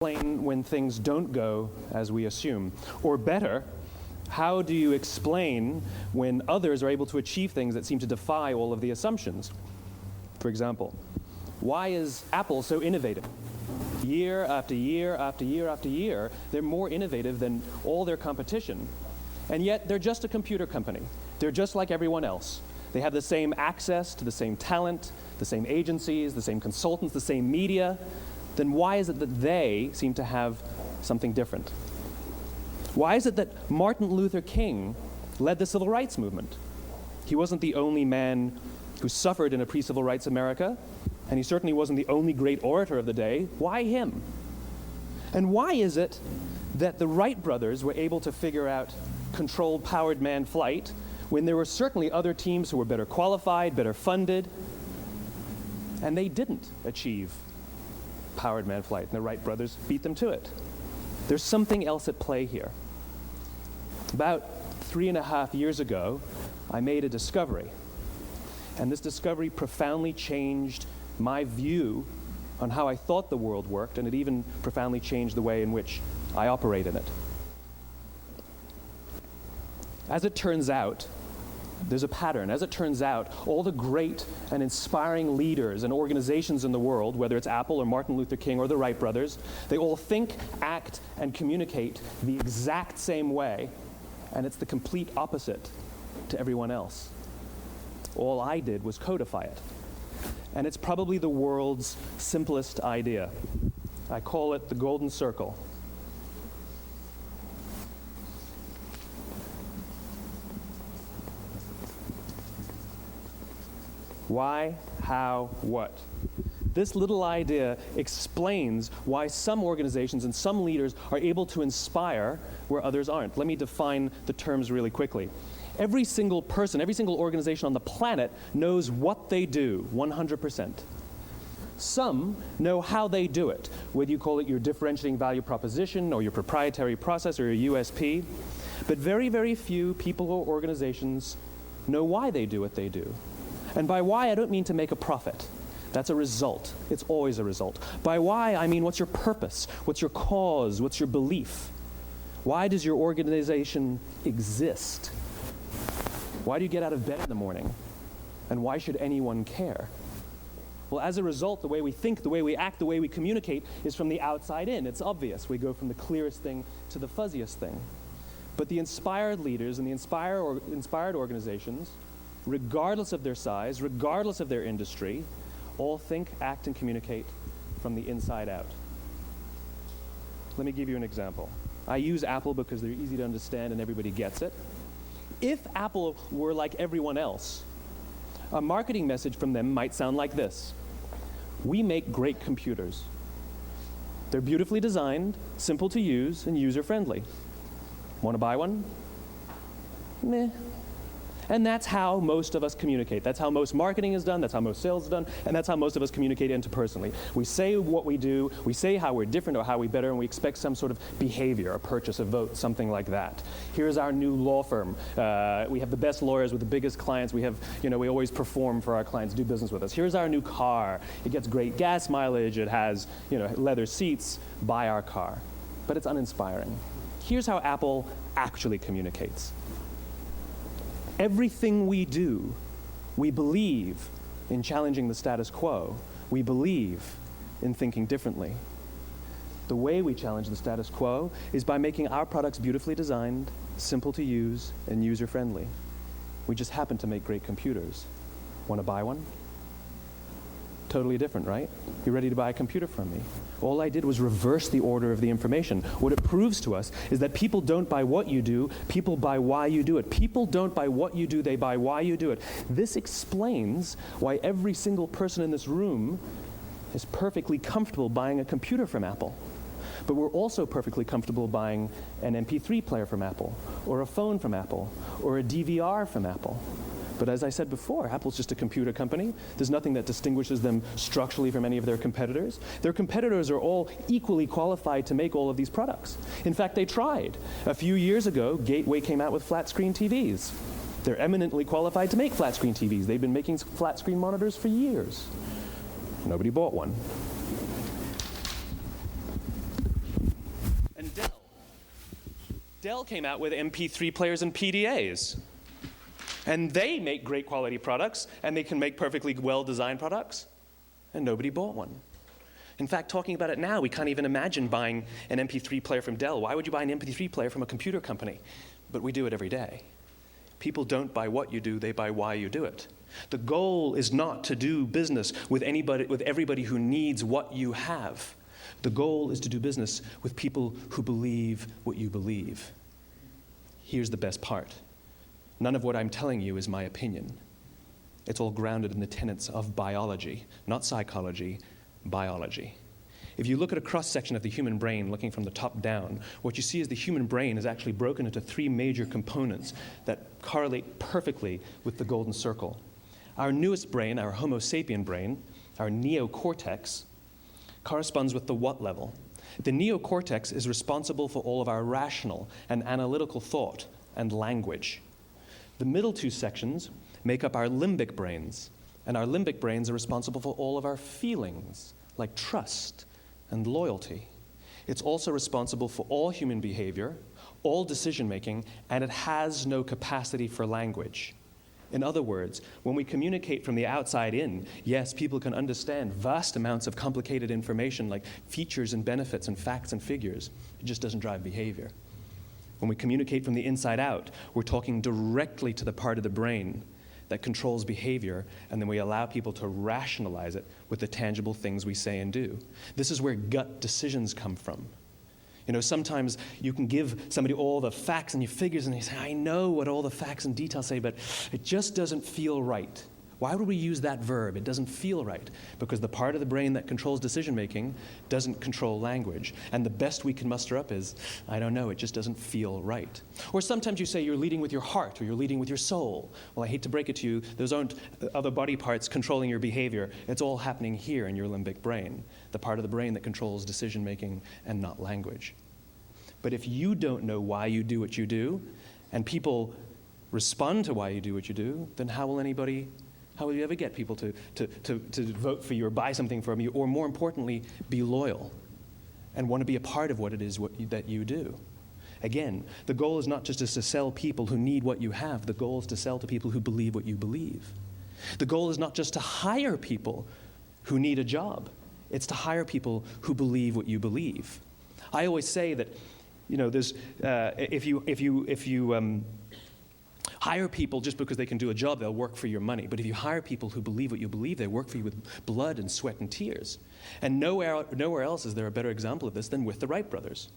explain when things don't go as we assume? Or better, how do you explain when others are able to achieve things that seem to defy all of the assumptions? For example, why is Apple so innovative? Year after year after year after year, they're more innovative than all their competition. And yet, they're just a computer company. They're just like everyone else. They have the same access to the same talent, the same agencies, the same consultants, the same media. Then why is it that they seem to have something different? Why is it that Martin Luther King led the civil rights movement? He wasn't the only man who suffered in a pre-civil rights America, and he certainly wasn't the only great orator of the day. Why him? And why is it that the Wright brothers were able to figure out controlled powered manned flight when there were certainly other teams who were better qualified, better funded, and they didn't achieve powered manned flight, and the Wright brothers beat them to it? There's something else at play here. About 3.5 years ago, I made a discovery, and this discovery profoundly changed my view on how I thought the world worked, and it even profoundly changed the way in which I operate in it. As it turns out, there's a pattern. As it turns out, all the great and inspiring leaders and organizations in the world, whether it's Apple or Martin Luther King or the Wright brothers, they all think, act, and communicate the exact same way, and it's the complete opposite to everyone else. All I did was codify it. And it's probably the world's simplest idea. I call it the golden circle. Why, how, what? This little idea explains why some organizations and some leaders are able to inspire where others aren't. Let me define the terms really quickly. Every single person, every single organization on the planet knows what they do 100%. Some know how they do it, whether you call it your differentiating value proposition or your proprietary process or your USP. But very, very few people or organizations know why they do what they do. And by why, I don't mean to make a profit. That's a result. It's always a result. By why, I mean what's your purpose? What's your cause? What's your belief? Why does your organization exist? Why do you get out of bed in the morning? And why should anyone care? Well, as a result, the way we think, the way we act, the way we communicate is from the outside in. It's obvious. We go from the clearest thing to the fuzziest thing. But the inspired leaders and the inspired organizations, regardless of their size, regardless of their industry, all think, act, and communicate from the inside out. Let me give you an example. I use Apple because they're easy to understand and everybody gets it. If Apple were like everyone else, a marketing message from them might sound like this. We make great computers. They're beautifully designed, simple to use, and user-friendly. Want to buy one? Meh. And that's how most of us communicate. That's how most marketing is done, that's how most sales is done, and that's how most of us communicate interpersonally. We say what we do, we say how we're different or how we're better, and we expect some sort of behavior, a purchase, a vote, something like that. Here's our new law firm. We have the best lawyers with the biggest clients. We have, we always perform for our clients, do business with us. Here's our new car. It gets great gas mileage. It has, leather seats. Buy our car. But it's uninspiring. Here's how Apple actually communicates. Everything we do, we believe in challenging the status quo. We believe in thinking differently. The way we challenge the status quo is by making our products beautifully designed, simple to use, and user-friendly. We just happen to make great computers. Want to buy one? Totally different, right? You ready to buy a computer from me? All I did was reverse the order of the information. What it proves to us is that people don't buy what you do, people buy why you do it. People don't buy what you do, they buy why you do it. This explains why every single person in this room is perfectly comfortable buying a computer from Apple. But we're also perfectly comfortable buying an MP3 player from Apple, or a phone from Apple, or a DVR from Apple. But as I said before, Apple's just a computer company. There's nothing that distinguishes them structurally from any of their competitors. Their competitors are all equally qualified to make all of these products. In fact, they tried. A few years ago, Gateway came out with flat-screen TVs. They're eminently qualified to make flat-screen TVs. They've been making flat-screen monitors for years. Nobody bought one. Dell came out with MP3 players and PDAs. And they make great quality products, and they can make perfectly well-designed products, and nobody bought one. In fact, talking about it now, we can't even imagine buying an MP3 player from Dell. Why would you buy an MP3 player from a computer company? But we do it every day. People don't buy what you do, they buy why you do it. The goal is not to do business with everybody who needs what you have. The goal is to do business with people who believe what you believe. Here's the best part. None of what I'm telling you is my opinion. It's all grounded in the tenets of biology, not psychology, biology. If you look at a cross-section of the human brain, looking from the top down, what you see is the human brain is actually broken into three major components that correlate perfectly with the golden circle. Our newest brain, our Homo sapien brain, our neocortex, corresponds with the what level. The neocortex is responsible for all of our rational and analytical thought and language. The middle two sections make up our limbic brains, and our limbic brains are responsible for all of our feelings, like trust and loyalty. It's also responsible for all human behavior, all decision-making, and it has no capacity for language. In other words, when we communicate from the outside in, yes, people can understand vast amounts of complicated information like features and benefits and facts and figures. It just doesn't drive behavior. When we communicate from the inside out, we're talking directly to the part of the brain that controls behavior, and then we allow people to rationalize it with the tangible things we say and do. This is where gut decisions come from. You know, sometimes you can give somebody all the facts and your figures, and they say, I know what all the facts and details say, but it just doesn't feel right. Why would we use that verb? It doesn't feel right. Because the part of the brain that controls decision-making doesn't control language. And the best we can muster up is, I don't know, it just doesn't feel right. Or sometimes you say you're leading with your heart or you're leading with your soul. Well, I hate to break it to you, those aren't other body parts controlling your behavior. It's all happening here in your limbic brain, the part of the brain that controls decision-making and not language. But if you don't know why you do what you do, and people respond to why you do what you do, then how will you ever get people to vote for you or buy something from you, or more importantly, be loyal and want to be a part of what it is that you do? Again, the goal is not just to sell people who need what you have. The goal is to sell to people who believe what you believe. The goal is not just to hire people who need a job. It's to hire people who believe what you believe. I always say that, you know, there's if you hire people just because they can do a job, they'll work for your money. But if you hire people who believe what you believe, they work for you with blood and sweat and tears. And nowhere else is there a better example of this than with the Wright brothers.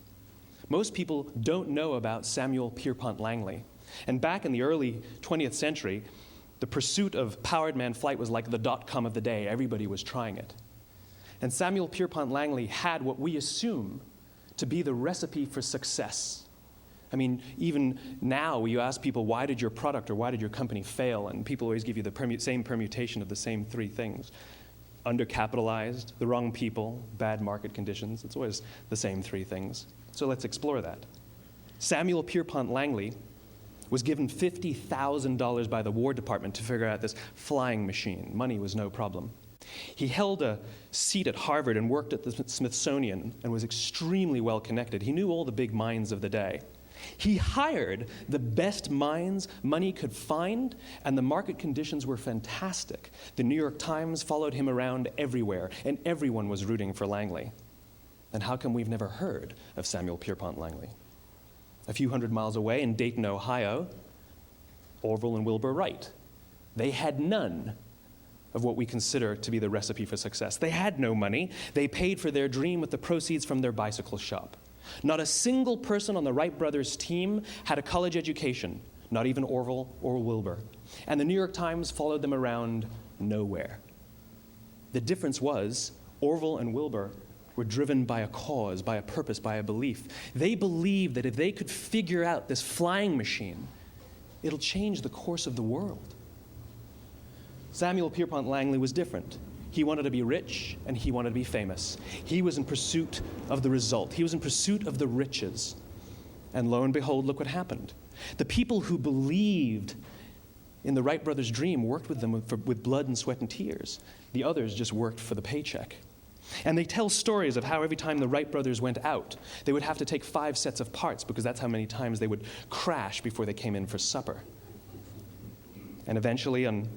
Most people don't know about Samuel Pierpont Langley. And back in the early 20th century, the pursuit of powered man flight was like the dot-com of the day. Everybody was trying it. And Samuel Pierpont Langley had what we assume to be the recipe for success. I mean, even now, you ask people, why did your product or why did your company fail? And people always give you the same permutation of the same three things. Undercapitalized, the wrong people, bad market conditions. It's always the same three things. So let's explore that. Samuel Pierpont Langley was given $50,000 by the War Department to figure out this flying machine. Money was no problem. He held a seat at Harvard and worked at the Smithsonian and was extremely well connected. He knew all the big minds of the day. He hired the best minds money could find, and the market conditions were fantastic. The New York Times followed him around everywhere, and everyone was rooting for Langley. And how come we've never heard of Samuel Pierpont Langley? A few hundred miles away in Dayton, Ohio, Orville and Wilbur Wright. They had none of what we consider to be the recipe for success. They had no money. They paid for their dream with the proceeds from their bicycle shop. Not a single person on the Wright brothers' team had a college education, not even Orville or Wilbur. And the New York Times followed them around nowhere. The difference was Orville and Wilbur were driven by a cause, by a purpose, by a belief. They believed that if they could figure out this flying machine, it'll change the course of the world. Samuel Pierpont Langley was different. He wanted to be rich, and he wanted to be famous. He was in pursuit of the result. He was in pursuit of the riches. And lo and behold, look what happened. The people who believed in the Wright brothers' dream worked with them with blood and sweat and tears. The others just worked for the paycheck. And they tell stories of how every time the Wright brothers went out, they would have to take 5 sets of parts because that's how many times they would crash before they came in for supper. And eventually, on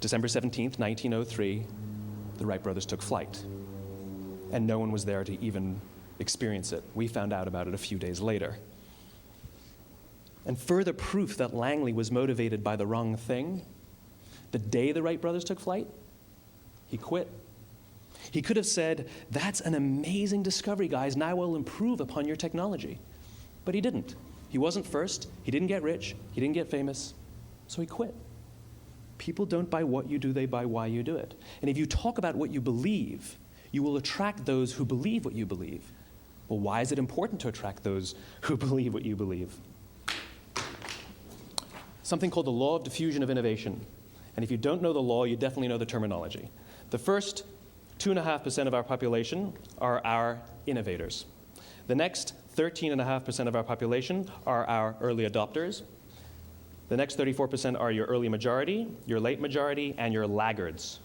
December 17th, 1903, the Wright brothers took flight. And no one was there to even experience it. We found out about it a few days later. And further proof that Langley was motivated by the wrong thing, the day the Wright brothers took flight, he quit. He could have said, "That's an amazing discovery, guys. Now we'll improve upon your technology." But he didn't. He wasn't first. He didn't get rich. He didn't get famous. So he quit. People don't buy what you do, they buy why you do it. And if you talk about what you believe, you will attract those who believe what you believe. Well, why is it important to attract those who believe what you believe? Something called the law of diffusion of innovation. And if you don't know the law, you definitely know the terminology. The first 2.5% of our population are our innovators. The next 13.5% of our population are our early adopters. The next 34% are your early majority, your late majority, and your laggards.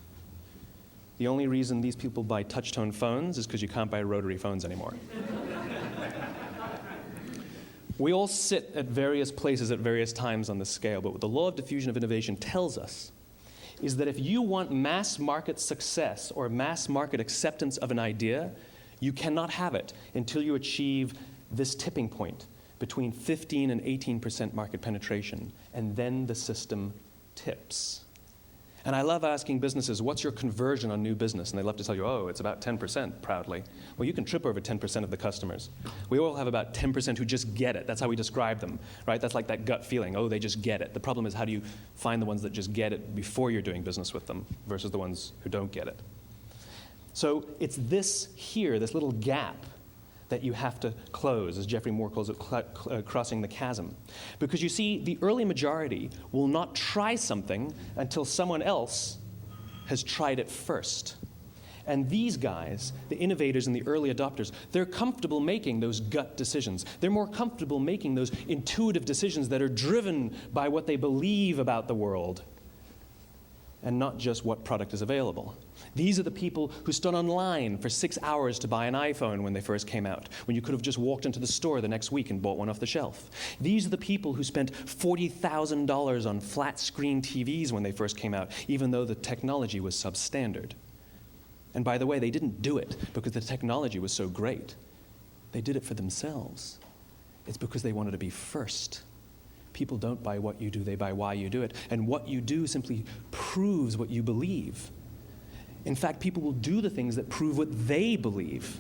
The only reason these people buy touch-tone phones is because you can't buy rotary phones anymore. We all sit at various places at various times on the scale, but what the law of diffusion of innovation tells us is that if you want mass market success or mass market acceptance of an idea, you cannot have it until you achieve this tipping point between 15 and 18% market penetration, and then the system tips. And I love asking businesses, what's your conversion on new business? And they love to tell you, oh, it's about 10%, proudly. Well, you can trip over 10% of the customers. We all have about 10% who just get it. That's how we describe them, right? That's like that gut feeling, oh, they just get it. The problem is, how do you find the ones that just get it before you're doing business with them versus the ones who don't get it? So it's this here, this little gap, that you have to close, as Geoffrey Moore calls it, crossing the chasm. Because you see, the early majority will not try something until someone else has tried it first. And these guys, the innovators and the early adopters, they're comfortable making those gut decisions. They're more comfortable making those intuitive decisions that are driven by what they believe about the world and not just what product is available. These are the people who stood online for 6 hours to buy an iPhone when they first came out, when you could have just walked into the store the next week and bought one off the shelf. These are the people who spent $40,000 on flat-screen TVs when they first came out, even though the technology was substandard. And by the way, they didn't do it because the technology was so great. They did it for themselves. It's because they wanted to be first. People don't buy what you do, they buy why you do it. And what you do simply proves what you believe. In fact, people will do the things that prove what they believe.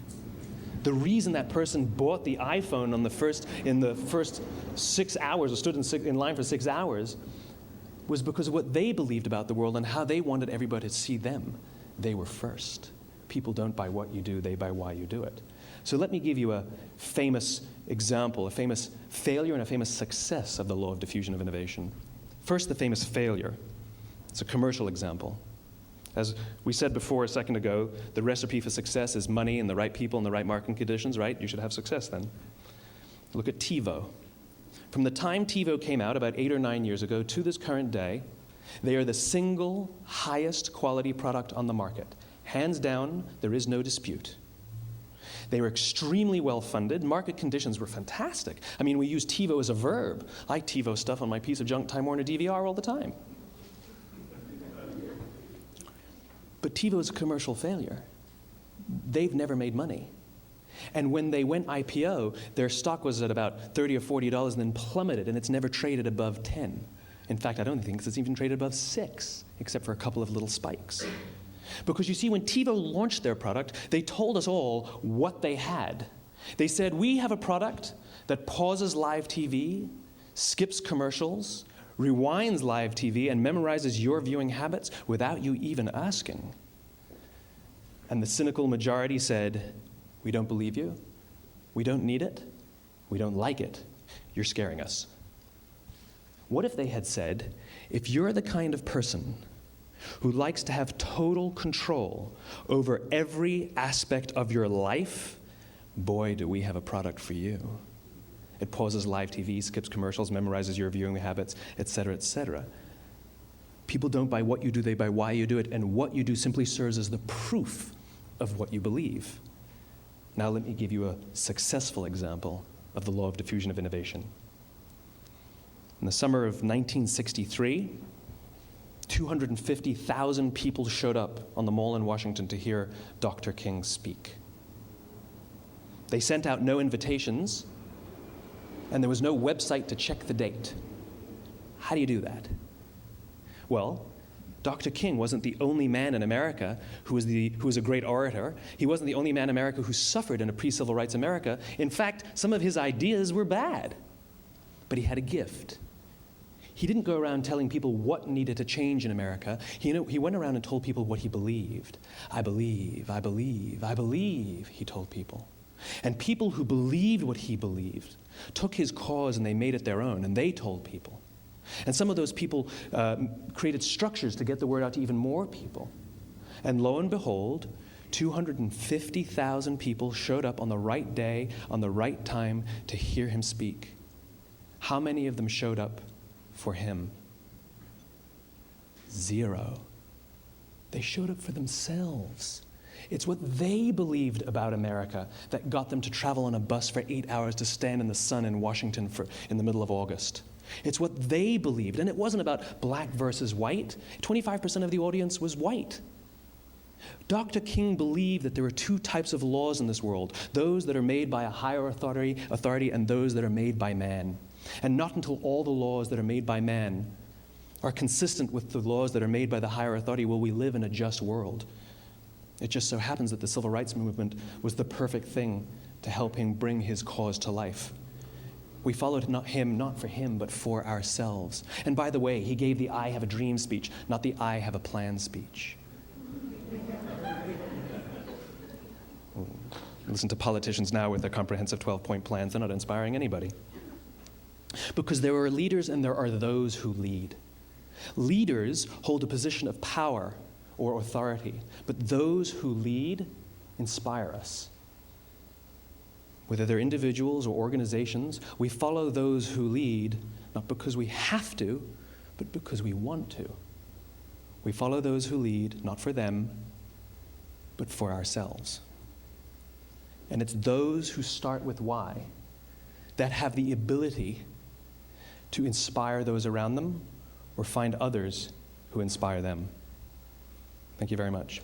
The reason that person bought the iPhone in the first 6 hours, or stood in line for 6 hours, was because of what they believed about the world and how they wanted everybody to see them. They were first. People don't buy what you do, they buy why you do it. So let me give you a famous example, a famous failure and a famous success of the law of diffusion of innovation. First, the famous failure. It's a commercial example. As we said before a second ago, the recipe for success is money and the right people and the right marketing conditions, right? You should have success then. Look at TiVo. From the time TiVo came out about 8 or 9 years ago to this current day, they are the single highest quality product on the market. Hands down, there is no dispute. They were extremely well-funded. Market conditions were fantastic. I mean, we use TiVo as a verb. I TiVo stuff on my piece of junk Time Warner DVR all the time. But TiVo is a commercial failure. They've never made money. And when they went IPO, their stock was at about $30 or $40 and then plummeted, and it's never traded above 10. In fact, I don't think it's even traded above 6, except for a couple of little spikes. Because you see, when TiVo launched their product, they told us all what they had. They said, we have a product that pauses live TV, skips commercials, rewinds live TV, and memorizes your viewing habits without you even asking. And the cynical majority said, we don't believe you, we don't need it, we don't like it, you're scaring us. What if they had said, if you're the kind of person who likes to have total control over every aspect of your life, boy, do we have a product for you. It pauses live TV, skips commercials, memorizes your viewing habits, etc., etc. People don't buy what you do, they buy why you do it, and what you do simply serves as the proof of what you believe. Now let me give you a successful example of the law of diffusion of innovation. In the summer of 1963, 250,000 people showed up on the Mall in Washington to hear Dr. King speak. They sent out no invitations, and there was no website to check the date. How do you do that? Well, Dr. King wasn't the only man in America who was a great orator. He wasn't the only man in America who suffered in a pre-civil rights America. In fact, some of his ideas were bad, but he had a gift. He didn't go around telling people what needed to change in America. He went around and told people what he believed. I believe, I believe, I believe, he told people. And people who believed what he believed took his cause and they made it their own, and they told people. And some of those people created structures to get the word out to even more people. And lo and behold, 250,000 people showed up on the right day, on the right time to hear him speak. How many of them showed up for him? 0. They showed up for themselves. It's what they believed about America that got them to travel on a bus for 8 hours to stand in the sun in Washington in the middle of August. It's what they believed, and it wasn't about black versus white. 25% of the audience was white. Dr. King believed that there are two types of laws in this world, those that are made by a higher authority and those that are made by man. And not until all the laws that are made by man are consistent with the laws that are made by the higher authority will we live in a just world. It just so happens that the civil rights movement was the perfect thing to help him bring his cause to life. We followed him not for him, but for ourselves. And by the way, he gave the I have a dream speech, not the I have a plan speech. Listen to politicians now with their comprehensive 12-point plans. They're not inspiring anybody. Because there are leaders and there are those who lead. Leaders hold a position of power or authority, but those who lead inspire us. Whether they're individuals or organizations, we follow those who lead not because we have to, but because we want to. We follow those who lead not for them, but for ourselves. And it's those who start with why that have the ability to inspire those around them or find others who inspire them. Thank you very much.